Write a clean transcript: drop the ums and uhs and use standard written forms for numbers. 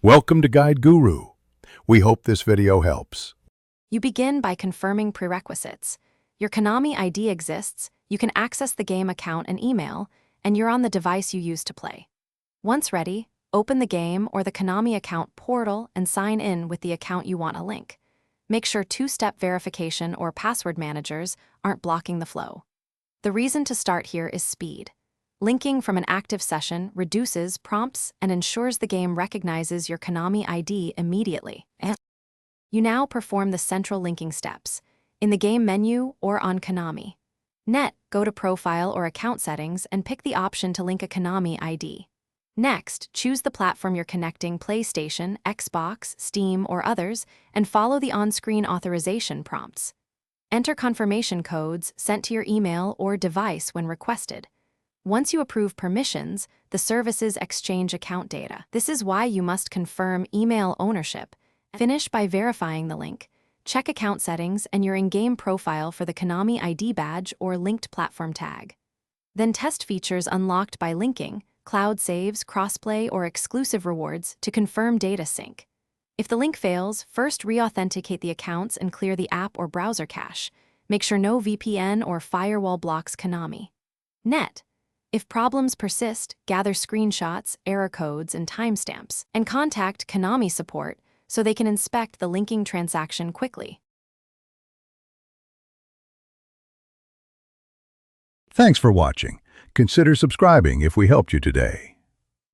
Welcome to Guide Guru. We hope this video helps. You begin by confirming prerequisites. Your Konami ID exists, you can access the game account and email, and you're on the device you use to play. Once ready, open the game or the Konami account portal and sign in with the account you want a link. Make sure two-step verification or password managers aren't blocking the flow. The reason to start here is speed. Linking from an active session reduces prompts and ensures the game recognizes your Konami ID immediately. You now perform the central linking steps, in the game menu or on Konami. Go to Profile or Account Settings and pick the option to link a Konami ID. Next, choose the platform you're connecting: PlayStation, Xbox, Steam, or others, and follow the on-screen authorization prompts. Enter confirmation codes sent to your email or device when requested. Once you approve permissions, the services exchange account data. This is why you must confirm email ownership. Finish by verifying the link. Check account settings and your in-game profile for the Konami ID badge or linked platform tag. Then test features unlocked by linking, cloud saves, crossplay, or exclusive rewards to confirm data sync. If the link fails, first re-authenticate the accounts and clear the app or browser cache. Make sure no VPN or firewall blocks Konami. If problems persist, gather screenshots, error codes, and timestamps, and contact Konami support so they can inspect the linking transaction quickly. Thanks for watching. Consider subscribing if we helped you today.